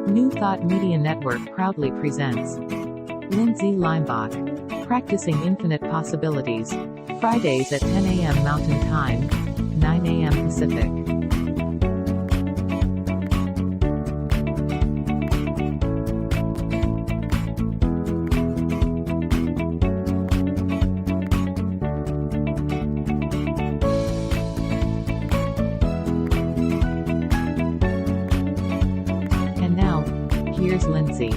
New Thought Media Network proudly presents Lindsay Leimbach, Practicing Infinite Possibilities, Fridays at 10 a.m. Mountain Time, 9 a.m. Pacific. And now, here's Lindsay.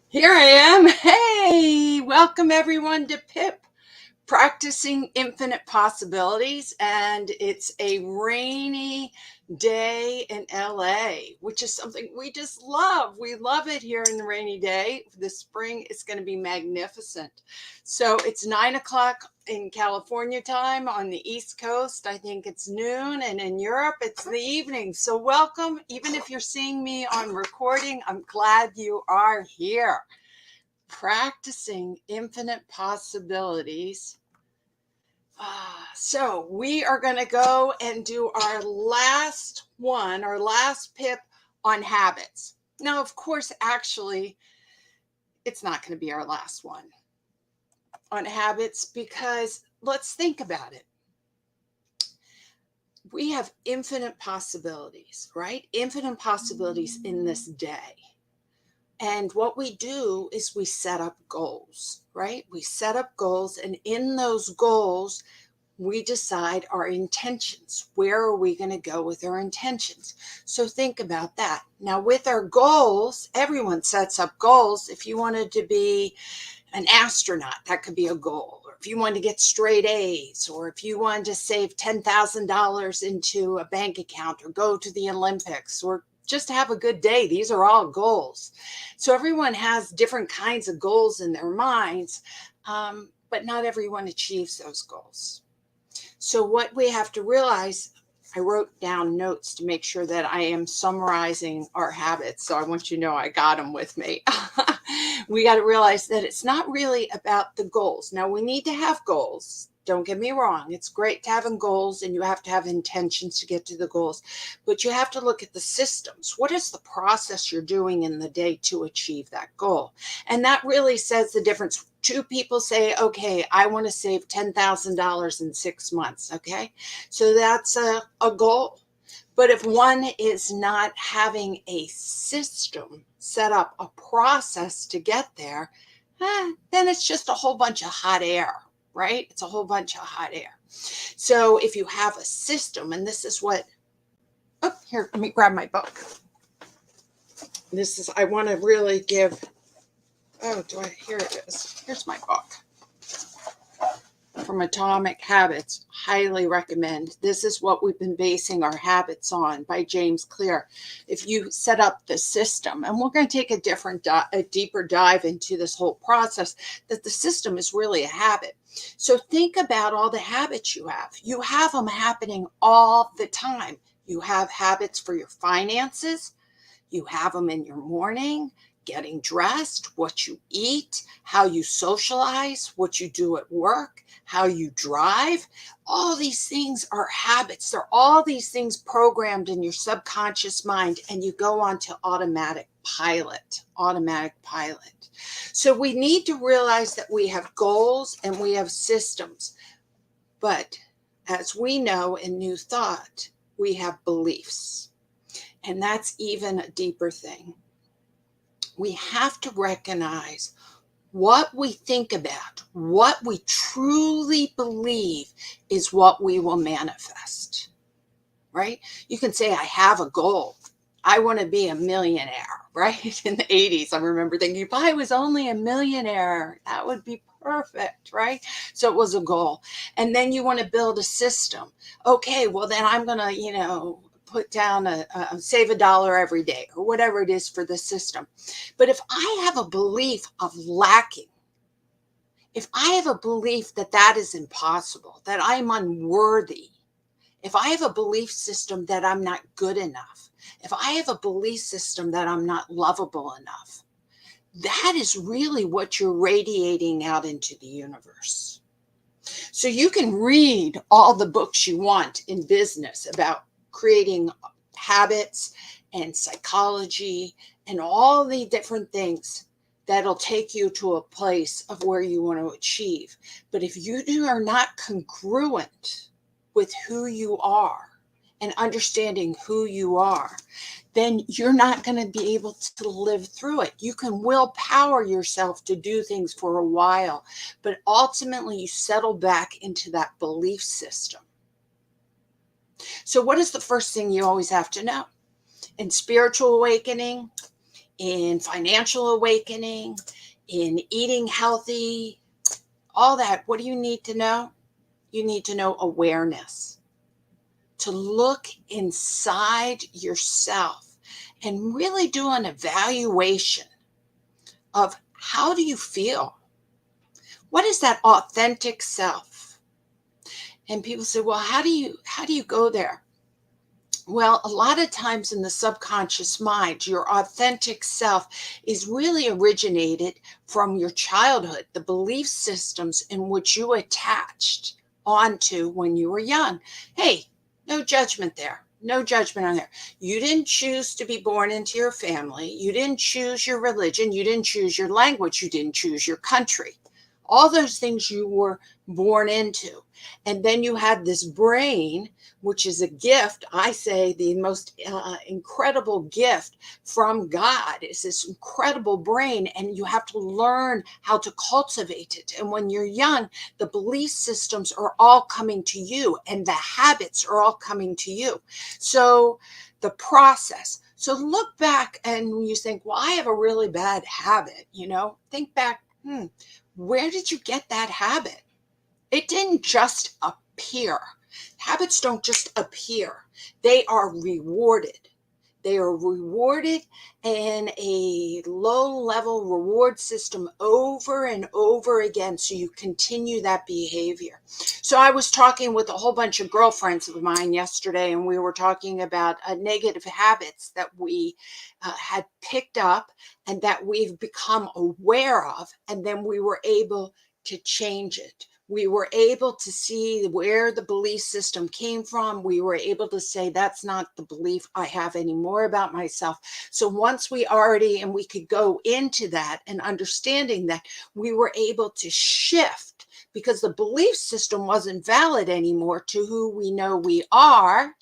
Here I am. Hey, welcome everyone to PIP, Practicing Infinite Possibilities. And it's a rainy day in LA, which is something we just love. We love it here in the rainy day. The spring is going to be magnificent. So it's 9 o'clock in California time on the East Coast. I think it's noon, and in Europe it's the evening. So welcome. Even if you're seeing me on recording, I'm glad you are here. Practicing infinite possibilities. So we are going to go and do our last PIP on habits. Now, of course, actually, it's not going to be our last one on habits, because let's think about it. We have infinite possibilities, right? Infinite possibilities in this day. And what we do is we set up goals, right? We set up goals, and in those goals, we decide our intentions. Where are we going to go with our intentions? So think about that. Now, with our goals, everyone sets up goals. If you wanted to be an astronaut, that could be a goal. Or if you wanted to get straight A's, or if you wanted to save $10,000 into a bank account, or go to the Olympics, or just have a good day. These are all goals. So everyone has different kinds of goals in their minds, but not everyone achieves those goals. So what we have to realize, I wrote down notes to make sure that I am summarizing our habits. So I want you to know I got them with me. We got to realize that it's not really about the goals. Now, we need to have goals. Don't get me wrong. It's great to have goals, and you have to have intentions to get to the goals. But you have to look at the systems. What is the process you're doing in the day to achieve that goal? And that really says the difference. Two people say, okay, I want to save $10,000 in 6 months. Okay, so that's a goal. But if one is not having a system set up, a process to get there, then it's just a whole bunch of hot air, right? It's a whole bunch of hot air. So if you have a system, and this is what, here, let me grab my book. I want to really give, here it is. Here's my book. From Atomic Habits, highly recommend. This is what we've been basing our habits on, by James Clear. If you set up the system, and we're going to take a deeper dive into this whole process, that the system is really a habit. So think about all the habits you have. You have them happening all the time. You have habits for your finances. You have them in your morning, getting dressed, what you eat, how you socialize, what you do at work, how you drive. All these things are habits. They're all these things programmed in your subconscious mind, and you go on to automatic pilot. So we need to realize that we have goals and we have systems. But as we know in New Thought, we have beliefs. And that's even a deeper thing. We have to recognize what we think about, what we truly believe is what we will manifest, right? You can say, I have a goal. I want to be a millionaire, right? In the 80s, I remember thinking, if I was only a millionaire, that would be perfect, right? So it was a goal. And then you want to build a system. Okay, well, then I'm going to, put down save $1 every day, or whatever it is for the system. But if I have a belief of lacking, if I have a belief that that is impossible, that I'm unworthy, if I have a belief system that I'm not good enough, if I have a belief system that I'm not lovable enough, that is really what you're radiating out into the universe. So you can read all the books you want in business about creating habits and psychology and all the different things that'll take you to a place of where you want to achieve. But if you are not congruent with who you are and understanding who you are, then you're not going to be able to live through it. You can willpower yourself to do things for a while, but ultimately you settle back into that belief system. So what is the first thing you always have to know? In spiritual awakening, in financial awakening, in eating healthy, all that, what do you need to know? You need to know awareness. To look inside yourself and really do an evaluation of how do you feel? What is that authentic self? And people say, well, how do you go there? Well, a lot of times in the subconscious mind, your authentic self is really originated from your childhood, the belief systems in which you attached onto when you were young. Hey, no judgment there. No judgment on there. You didn't choose to be born into your family. You didn't choose your religion. You didn't choose your language. You didn't choose your country. All those things you were born into. And then you had this brain, which is a gift. I say the most incredible gift from God is this incredible brain, and you have to learn how to cultivate it. And when you're young, the belief systems are all coming to you, and the habits are all coming to you. So the process. So look back, and when you think, well, I have a really bad habit, think back, where did you get that habit? It didn't just appear. Habits don't just appear. They are rewarded. They are rewarded in a low-level reward system over and over again, so you continue that behavior. So I was talking with a whole bunch of girlfriends of mine yesterday, and we were talking about negative habits that we had picked up and that we've become aware of, and then we were able to change it. We were able to see where the belief system came from. We were able to say, that's not the belief I have anymore about myself. So once we could go into that and understanding that, we were able to shift because the belief system wasn't valid anymore to who we know we are.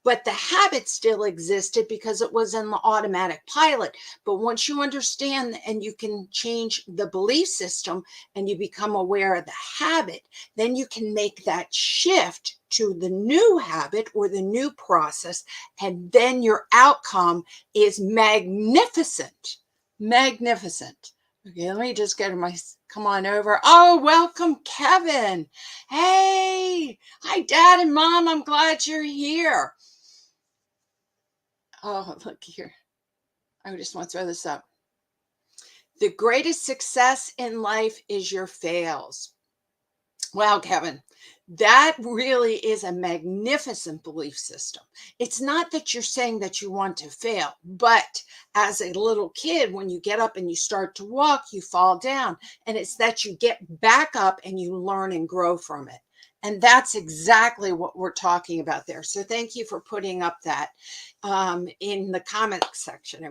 But the habit still existed because it was in the automatic pilot. But once you understand and you can change the belief system and you become aware of the habit, then you can make that shift to the new habit or the new process. And then your outcome is magnificent. Magnificent. Okay, let me just go to come on over. Oh, welcome, Kevin. Hey, hi, Dad and Mom. I'm glad you're here. Oh, look here. I just want to throw this up. The greatest success in life is your fails. Wow, Kevin, that really is a magnificent belief system. It's not that you're saying that you want to fail, but as a little kid, when you get up and you start to walk, you fall down. And it's that you get back up and you learn and grow from it. And that's exactly what we're talking about there. So thank you for putting up that in the comment section. I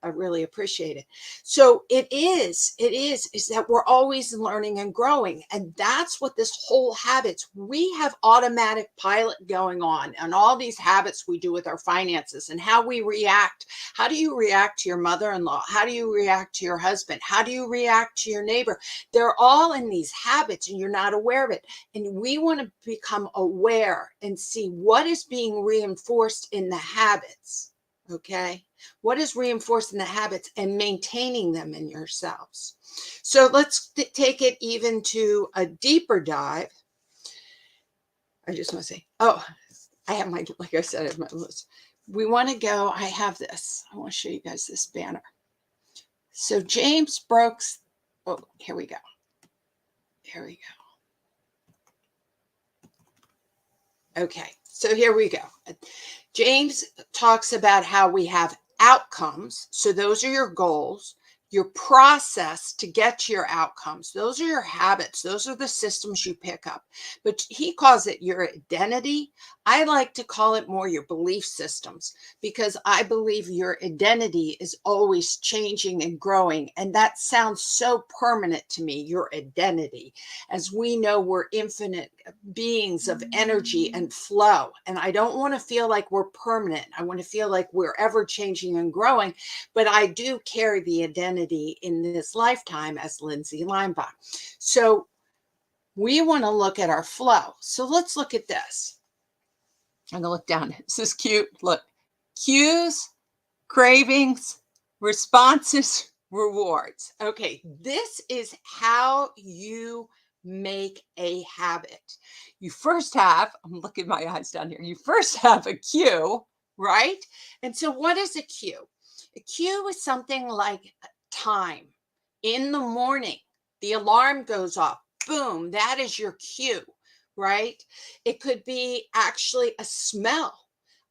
really appreciate it. So it is that we're always learning and growing. And that's what this whole habits, we have automatic pilot going on and all these habits we do with our finances and how we react. How do you react to your mother-in-law? How do you react to your husband? How do you react to your neighbor? They're all in these habits and you're not aware of it. And we want to become aware and see what is being reinforced in the habits. Okay. What is reinforcing the habits and maintaining them in yourselves? So let's take it even to a deeper dive. I just want to say, oh, I have like I said, I have my list. We want to go, I have this. I want to show you guys this banner. So James Brooks, oh, here we go. Here we go. Okay, so here we go. James talks about how we have outcomes. So those are your goals. your process to get to your outcomes. Those are your habits. Those are the systems you pick up. But he calls it your identity. I like to call it more your belief systems, because I believe your identity is always changing and growing. And that sounds so permanent to me, your identity. As we know, we're infinite beings of energy and flow. And I don't want to feel like we're permanent. I want to feel like we're ever changing and growing. But I do carry the identity in this lifetime as Lindsay Limbach. So we want to look at our flow. So let's look at this. I'm going to look down. This is cute. Look, cues, cravings, responses, rewards. Okay, this is how you make a habit. You first have, I'm looking at my eyes down here. You first have a cue, right? And so what is a cue? A cue is something like time. In the morning, the alarm goes off. Boom, that is your cue, right? It could be actually a smell.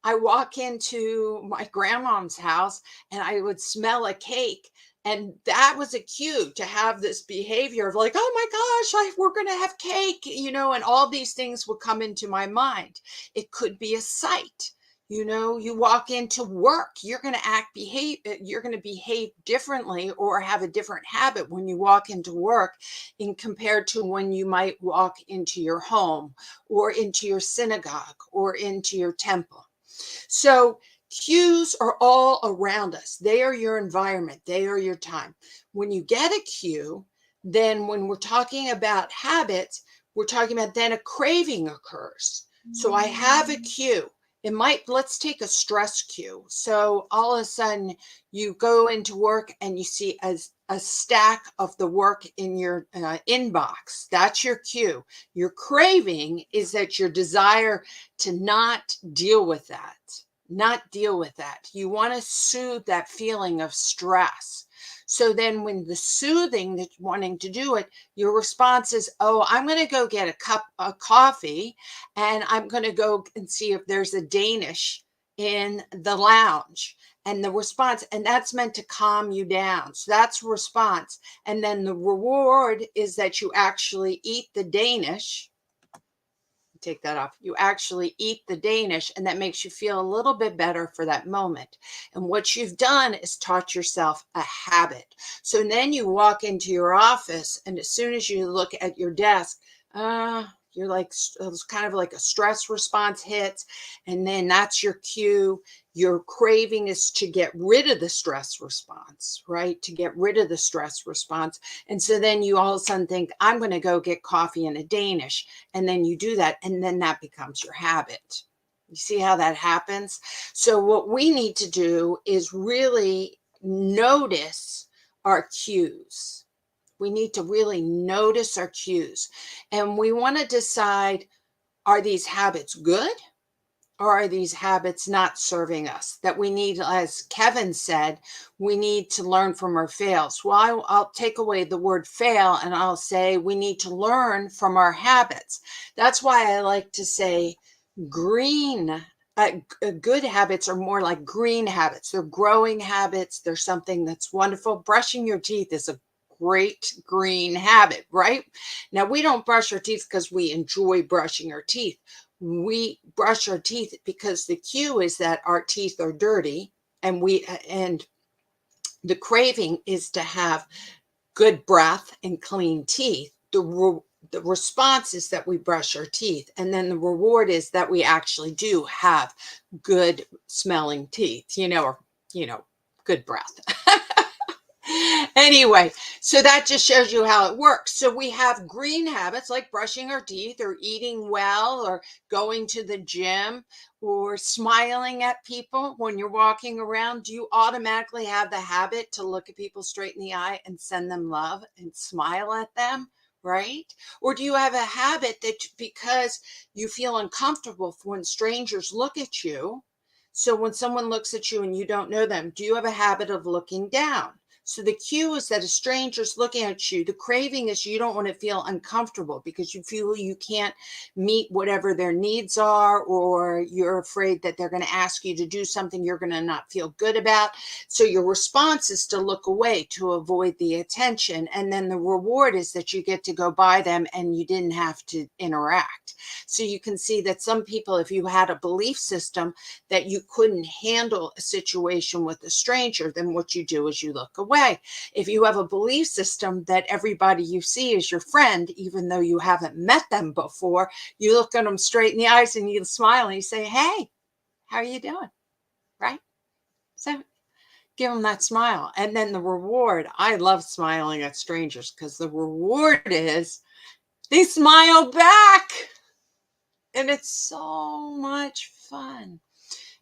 I walk into my grandmom's house and I would smell a cake. And that was a cue to have this behavior of like, oh my gosh, we're going to have cake, and all these things would come into my mind. It could be a sight. You walk into work, you're going to behave differently or have a different habit when you walk into work in compared to when you might walk into your home or into your synagogue or into your temple. So cues are all around us. They are your environment. They are your time. When you get a cue, then when we're talking about habits, we're talking about then a craving occurs. So I have a cue. Let's take a stress cue. So all of a sudden you go into work and you see a stack of the work in your inbox. That's your cue. Your craving is that your desire to not deal with that. You want to soothe that feeling of stress. So then when the soothing, that's wanting to do it, your response is, oh, I'm going to go get a cup of coffee and I'm going to go and see if there's a Danish in the lounge. And the response, and that's meant to calm you down. So that's response. And then the reward is that you actually eat the Danish. Take that off. You actually eat the Danish, and that makes you feel a little bit better for that moment. And what you've done is taught yourself a habit. So then you walk into your office, and as soon as you look at your desk, you're like, it's kind of like a stress response hits, and then that's your cue. Your craving is to get rid of the stress response, right? To get rid of the stress response. And so then you all of a sudden think, I'm going to go get coffee and a Danish. And then you do that, and then that becomes your habit. You see how that happens? So what we need to do is really notice our cues. We need to really notice our cues. And we want to decide, are these habits good? Or are these habits not serving us? That we need, as Kevin said, we need to learn from our fails. Well, I'll take away the word fail and I'll say we need to learn from our habits. That's why I like to say good habits are more like green habits. They're growing habits. They're something that's wonderful. Brushing your teeth is a great green habit, right? Now, we don't brush our teeth because we enjoy brushing our teeth. We brush our teeth because the cue is that our teeth are dirty, and the craving is to have good breath and clean teeth. The response is that we brush our teeth, and then the reward is that we actually do have good smelling teeth, or good breath. Anyway, so that just shows you how it works. So we have green habits like brushing our teeth or eating well or going to the gym or smiling at people when you're walking around. Do you automatically have the habit to look at people straight in the eye and send them love and smile at them? Right? Or do you have a habit that because you feel uncomfortable when strangers look at you? So when someone looks at you and you don't know them, do you have a habit of looking down? So the cue is that a stranger's looking at you. The craving is you don't want to feel uncomfortable because you feel you can't meet whatever their needs are, or you're afraid that they're going to ask you to do something you're going to not feel good about. So your response is to look away to avoid the attention. And then the reward is that you get to go by them and you didn't have to interact. So you can see that some people, if you had a belief system that you couldn't handle a situation with a stranger, then what you do is you look away. If you have a belief system that everybody you see is your friend, even though you haven't met them before, you look at them straight in the eyes and you smile and you say, hey, how are you doing? Right? So give them that smile. And then the reward, I love smiling at strangers because the reward is they smile back. And it's so much fun.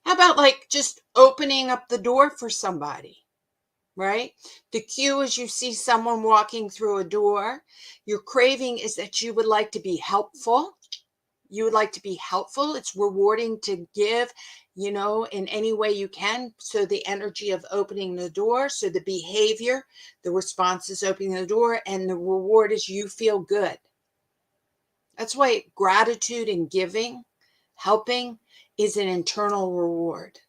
How about like just opening up the door for somebody? Right? The cue is you see someone walking through a door. Your craving is that you would like to be helpful. You would like to be helpful. It's rewarding to give, in any way you can. So the energy of opening the door. So the behavior, the response is opening the door, and the reward is you feel good. That's why gratitude and giving, helping, is an internal reward.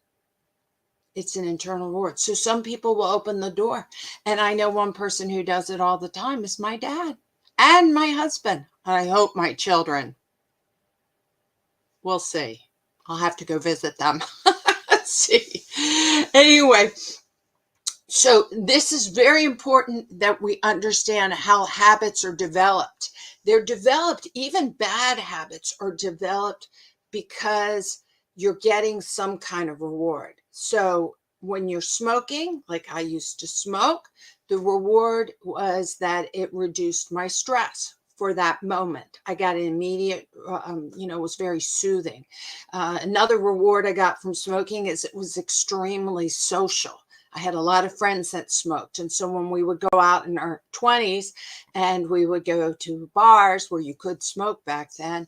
It's an internal reward. So some people will open the door. And I know one person who does it all the time is my dad and my husband. I hope my children. We'll see. I'll have to go visit them. Let's see. Anyway, so this is very important that we understand how habits are developed. They're developed, even bad habits are developed because you're getting some kind of reward. So when you're smoking, like I used to smoke, the reward was that it reduced my stress for that moment. I got an immediate, was very soothing. Another reward I got from smoking is it was extremely social. I had a lot of friends that smoked. And so when we would go out in our 20s and we would go to bars where you could smoke back then,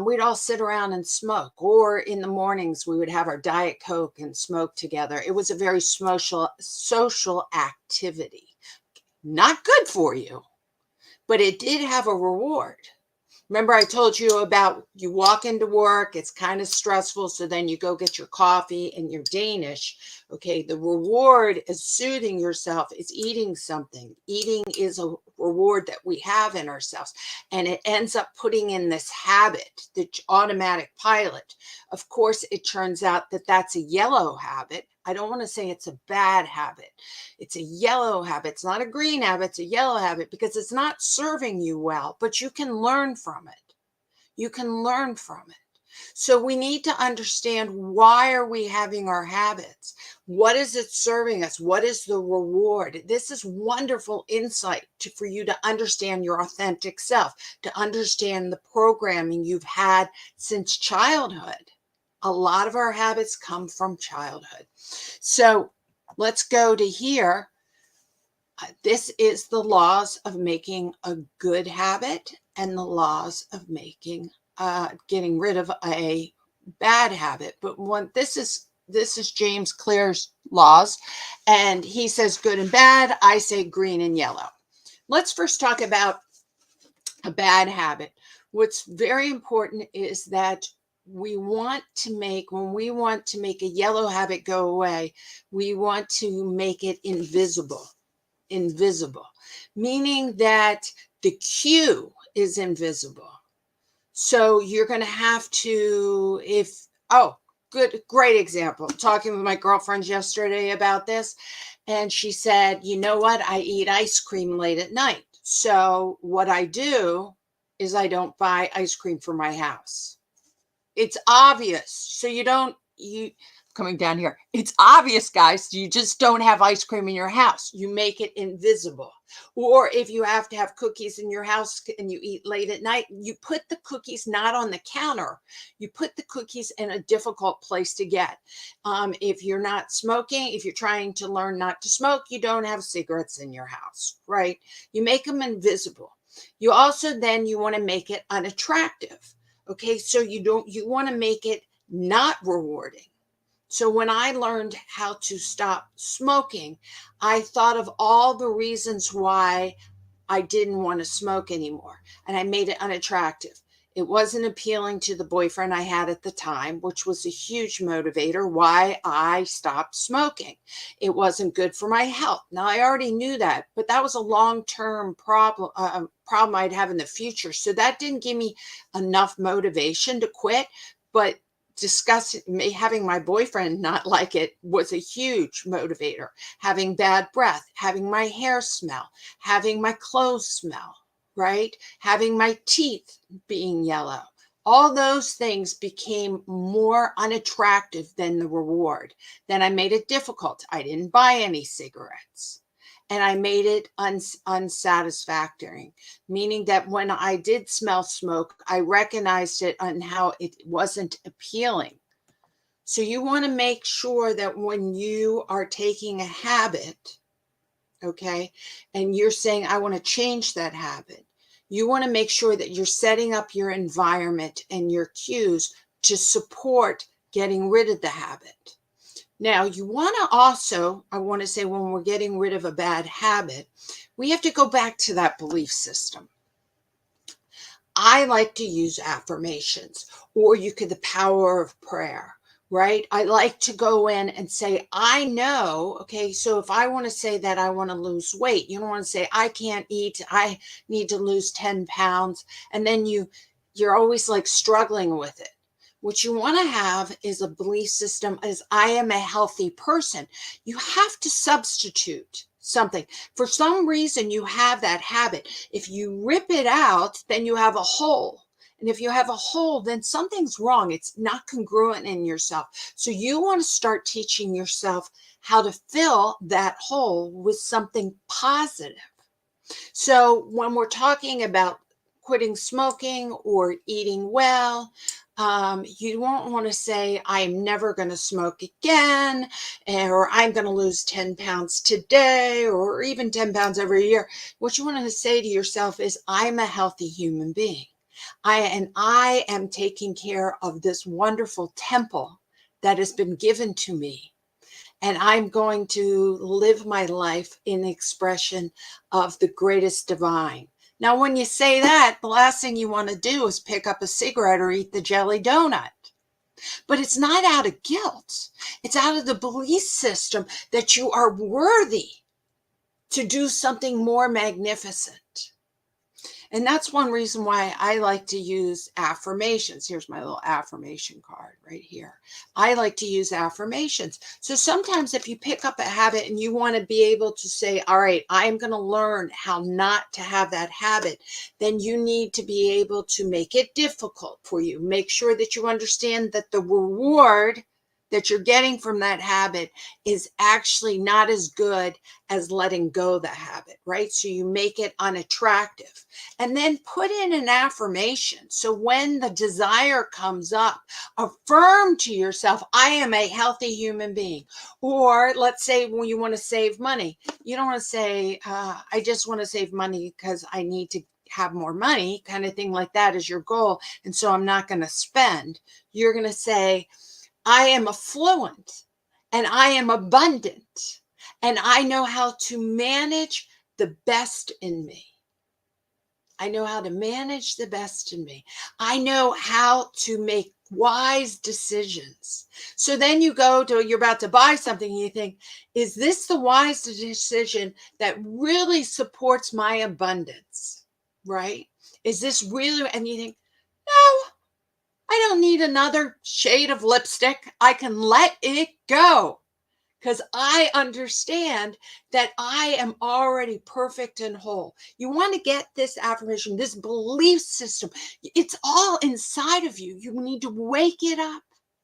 we'd all sit around and smoke. Or in the mornings, we would have our Diet Coke and smoke together. It was a very social activity. Not good for you, but it did have a reward. Remember I told you about you walk into work, it's kind of stressful, so then you go get your coffee and your Danish. Okay, the reward is soothing yourself, is eating something. Eating is a reward that we have in ourselves, and it ends up putting in this habit, the automatic pilot. Of course, it turns out that that's a yellow habit. I don't want to say it's a bad habit. It's a yellow habit. It's not a green habit. It's a yellow habit because it's not serving you well, but you can learn from it. You can learn from it. So we need to understand, why are we having our habits? What is it serving us? What is the reward? This is wonderful insight for you to understand your authentic self, to understand the programming you've had since childhood. A lot of our habits come from childhood. So let's go to here. This is the laws of making a good habit and the laws of making getting rid of a bad habit. But this is James Clear's laws, and he says good and bad. I say green and yellow. Let's first talk about a bad habit. What's very important is that when we want to make a yellow habit go away, we want to make it invisible, meaning that the cue is invisible. So you're going to have to, great example. Talking with my girlfriends yesterday about this, and she said, you know what? I eat ice cream late at night. So what I do is I don't buy ice cream for my house. It's obvious. So coming down here, it's obvious, guys. You just don't have ice cream in your house. You make it invisible. Or if you have to have cookies in your house and you eat late at night, you put the cookies not on the counter. You put the cookies in a difficult place to get. If you're not smoking, if you're trying to learn not to smoke, you don't have cigarettes in your house, right? You make them invisible. You also you want to make it unattractive. Okay, so you want to make it not rewarding. So when I learned how to stop smoking, I thought of all the reasons why I didn't want to smoke anymore, and I made it unattractive. It wasn't appealing to the boyfriend I had at the time, which was a huge motivator why I stopped smoking. It wasn't good for my health. Now I already knew that, but that was a long-term problem I'd have in the future. So that didn't give me enough motivation to quit. But having my boyfriend not like it was a huge motivator. Having bad breath, having my hair smell, having my clothes smell, right? Having my teeth being yellow. All those things became more unattractive than the reward. Then I made it difficult. I didn't buy any cigarettes. And I made it unsatisfactory, meaning that when I did smell smoke, I recognized it and how it wasn't appealing. So you want to make sure that when you are taking a habit, okay, and you're saying, I want to change that habit, you want to make sure that you're setting up your environment and your cues to support getting rid of the habit. Now, you want to also, I want to say, when we're getting rid of a bad habit, we have to go back to that belief system. I like to use affirmations, or the power of prayer, right? I like to go in and say, I know, okay, so if I want to say that I want to lose weight, you don't want to say, I can't eat, I need to lose 10 pounds. And then you're always like struggling with it. What you want to have is a belief system as I am a healthy person. You have to substitute something. For some reason, you have that habit. If you rip it out, then you have a hole. And if you have a hole, then something's wrong. It's not congruent in yourself. So you want to start teaching yourself how to fill that hole with something positive. So when we're talking about quitting smoking or eating well, you won't want to say, I'm never going to smoke again, or I'm going to lose 10 pounds today, or even 10 pounds every year. What you want to say to yourself is, I'm a healthy human being. I am taking care of this wonderful temple that has been given to me. And I'm going to live my life in expression of the greatest divine. Now, when you say that, the last thing you want to do is pick up a cigarette or eat the jelly donut. But it's not out of guilt. It's out of the belief system that you are worthy to do something more magnificent. And that's one reason why I like to use affirmations. Here's my little affirmation card right here. I like to use affirmations. So sometimes if you pick up a habit and you want to be able to say, all right, I'm going to learn how not to have that habit, then you need to be able to make it difficult for you. Make sure that you understand that the reward that you're getting from that habit is actually not as good as letting go the habit, right? So you make it unattractive. And then put in an affirmation. So when the desire comes up, affirm to yourself, I am a healthy human being. Or let's say when you want to save money, you don't want to say, I just want to save money because I need to have more money, kind of thing like that is your goal. And so I'm not going to spend. You're going to say, I am affluent and I am abundant and I know how to manage the best in me. I know how to manage the best in me. I know how to make wise decisions. So then you're about to buy something and you think, is this the wise decision that really supports my abundance? Right? Is this really, and you think, no, I don't need another shade of lipstick. I can let it go because I understand that I am already perfect and whole. You want to get this affirmation, this belief system. It's all inside of you. You need to wake it up.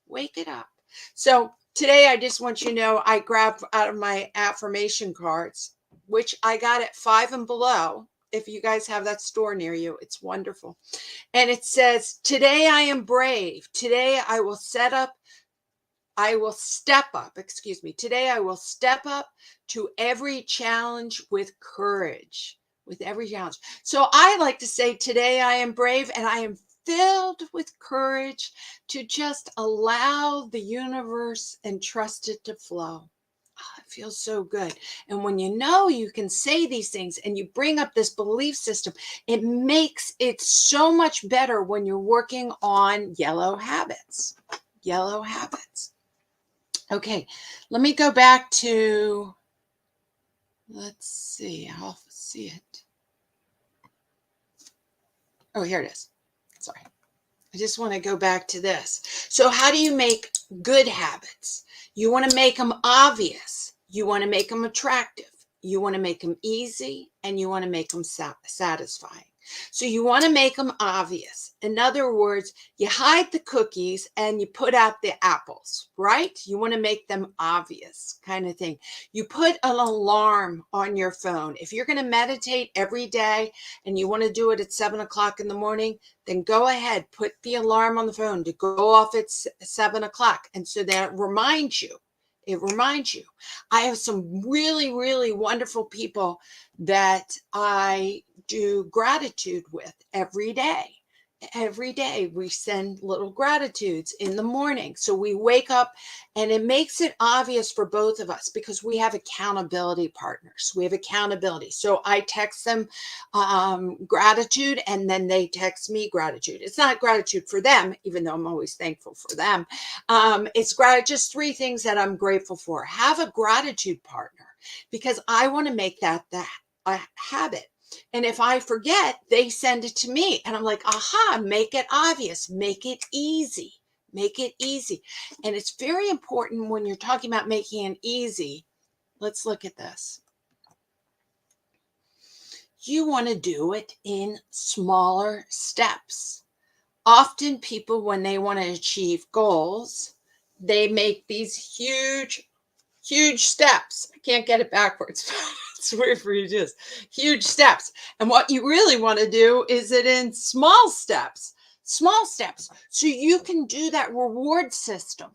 Wake it up. So today, I just want you to know I grabbed out of my affirmation cards, which I got at Five and Below. If you guys have that store near you, it's wonderful. And it says, today I am brave. Today I will step up. Today I will step up to every challenge with courage, with every challenge. So I like to say, today I am brave and I am filled with courage to just allow the universe and trust it to flow. It feels so good. And when you know you can say these things and you bring up this belief system, it makes it so much better when you're working on yellow habits. Yellow habits. Okay, let me go back to, let's see, I'll see it. Oh, here it is. Sorry. I just want to go back to this. So how do you make good habits? You want to make them obvious. You want to make them attractive. You want to make them easy, and you want to make them satisfying. So you want to make them obvious. In other words, you hide the cookies and you put out the apples, right? You want to make them obvious, kind of thing. You put an alarm on your phone. If you're going to meditate every day and you want to do it at 7 o'clock in the morning, then go ahead, put the alarm on the phone to go off at 7 o'clock. And so that reminds you. It reminds you. I have some really, really wonderful people that I do gratitude with every day. Every day we send little gratitudes in the morning. So we wake up and it makes it obvious for both of us because we have accountability partners. We have accountability. So I text them gratitude and then they text me gratitude. It's not gratitude for them, even though I'm always thankful for them. It's just 3 things that I'm grateful for. Have a gratitude partner because I want to make that a habit. And if I forget, they send it to me. And I'm like, aha, make it obvious, make it easy, make it easy. And it's very important when you're talking about making it easy. Let's look at this. You want to do it in smaller steps. Often people, when they want to achieve goals, they make these huge steps. I can't get it backwards. It's weird for you to do this. Huge steps. And what you really want to do is it in small steps. Small steps. So you can do that reward system.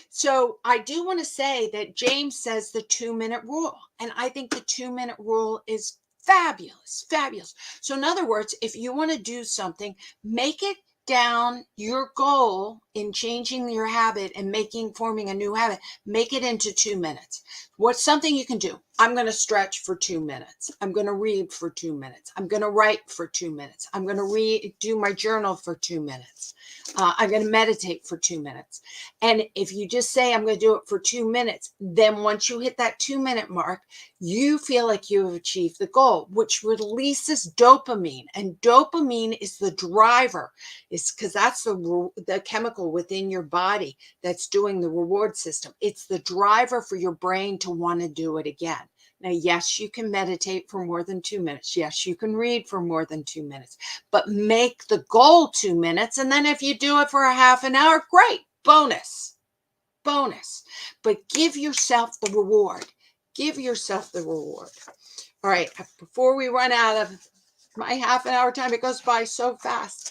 So I do want to say that James says the 2-minute rule. And I think the 2-minute rule is fabulous. Fabulous. So in other words, if you want to do something, make it down your goal in changing your habit and forming a new habit, make it into 2 minutes. What's something you can do? I'm going to stretch for 2 minutes. I'm going to read for 2 minutes. I'm going to write for 2 minutes. I'm going to do my journal for 2 minutes. I'm going to meditate for 2 minutes. And if you just say, I'm going to do it for 2 minutes, then once you hit that 2-minute mark, you feel like you have achieved the goal, which releases dopamine. And dopamine is the driver. It's because that's the chemical within your body that's doing the reward system. It's the driver for your brain to want to do it again. Now, yes, you can meditate for more than 2 minutes. Yes, you can read for more than 2 minutes, but make the goal 2 minutes. And then if you do it for a half an hour, great, bonus. But give yourself the reward. Give yourself the reward. All right, before we run out of my half an hour time, it goes by so fast.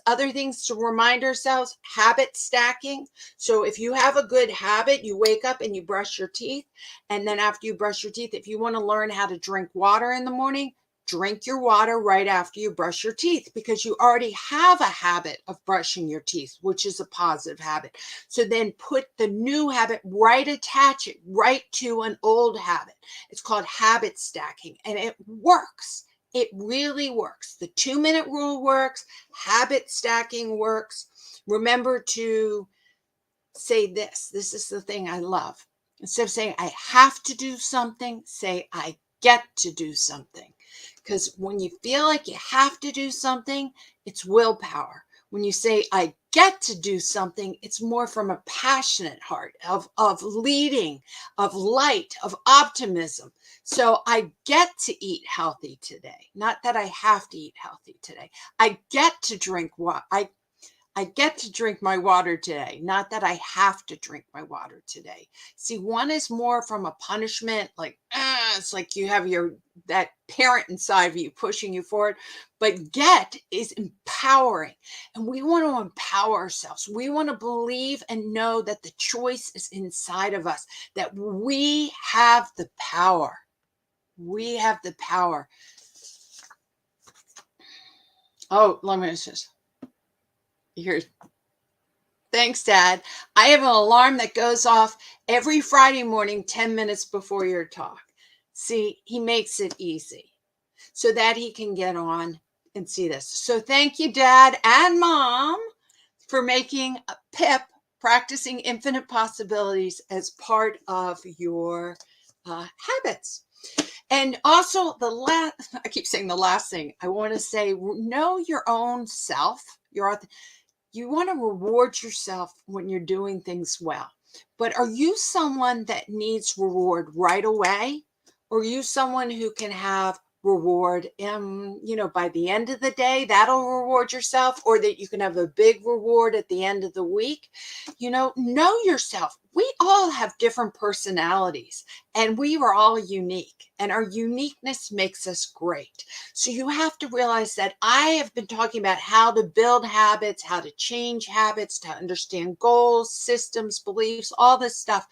Other things to remind ourselves, habit stacking. So if you have a good habit, you wake up and you brush your teeth. And then after you brush your teeth, if you want to learn how to drink water in the morning, drink your water right after you brush your teeth because you already have a habit of brushing your teeth, which is a positive habit. So then put the new habit attach it right to an old habit. It's called habit stacking and it works. It really works. The 2-minute rule works. Habit stacking works. Remember to say this. This is the thing I love. Instead of saying I have to do something, say I get to do something. Because when you feel like you have to do something, it's willpower. When you say I get to do something, it's more from a passionate heart of leading, of light, of optimism. So I get to eat healthy today. Not that I have to eat healthy today. I get to drink water. I get to drink my water today, not that I have to drink my water today. See, one is more from a punishment, like, it's like you have that parent inside of you pushing you forward. But get is empowering. And we want to empower ourselves. We want to believe and know that the choice is inside of us, that we have the power. We have the power. Oh, let me just. Thanks, Dad. I have an alarm that goes off every Friday morning, 10 minutes before your talk. See, he makes it easy so that he can get on and see this. So thank you, Dad and Mom, for making a PIP, Practicing Infinite Possibilities, as part of your habits. And also I keep saying the last thing I want to say, know your own self. You want to reward yourself when you're doing things well. But are you someone that needs reward right away? Or are you someone who can have reward by the end of the day? That'll reward yourself, or that you can have a big reward at the end of the week. Know yourself. We all have different personalities, and we are all unique, and our uniqueness makes us great. So you have to realize that I have been talking about how to build habits, how to change habits, to understand goals, systems, beliefs, all this stuff.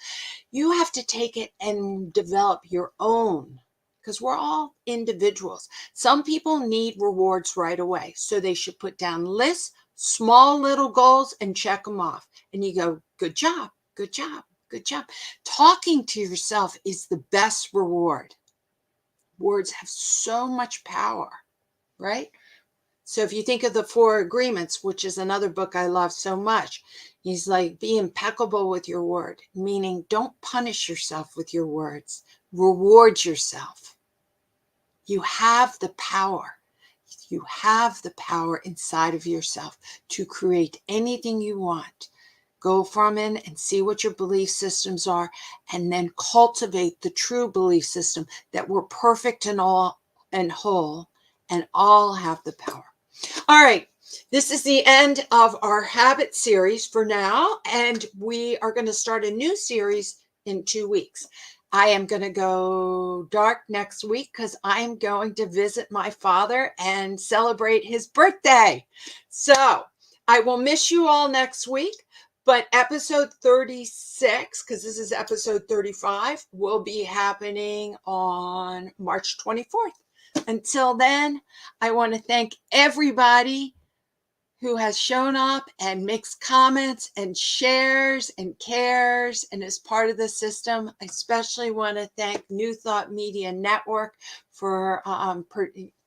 You have to take it and develop your own, because we're all individuals. Some people need rewards right away, so they should put down lists, small little goals, and check them off. And you go, good job, good job, good job. Talking to yourself is the best reward. Words have so much power, right? So if you think of the 4 Agreements, which is another book I love so much, he's like, be impeccable with your word, meaning don't punish yourself with your words. Reward yourself. You have the power. You have the power inside of yourself to create anything you want. Go from it and see what your belief systems are, and then cultivate the true belief system that we're perfect and all and whole, and all have the power. All right, this is the end of our habit series for now, and we are going to start a new series in 2 weeks. I am going to go dark next week because I'm going to visit my father and celebrate his birthday. So I will miss you all next week, but episode 36, because this is episode 35, will be happening on March 24th. Until then, I want to thank everybody who has shown up and makes comments and shares and cares and is part of the system. I especially want to thank New Thought Media Network for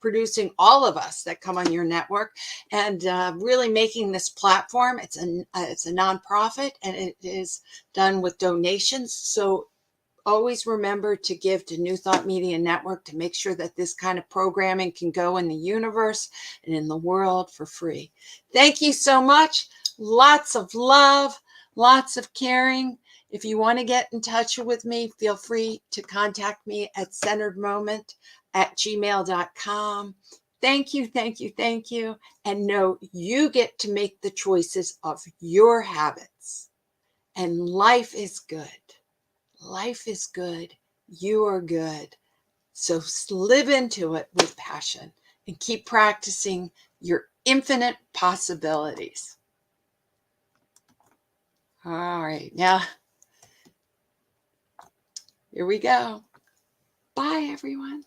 producing all of us that come on your network, and really making this platform. It's a nonprofit, and it is done with donations. So always remember to give to New Thought Media Network to make sure that this kind of programming can go in the universe and in the world for free. Thank you so much. Lots of love, lots of caring. If you want to get in touch with me, feel free to contact me at centeredmoment@gmail.com. Thank you, thank you, thank you. And know you get to make the choices of your habits. And life is good. Life is good. You are good. So live into it with passion and keep practicing your infinite possibilities. All right. Now, here we go. Bye, everyone.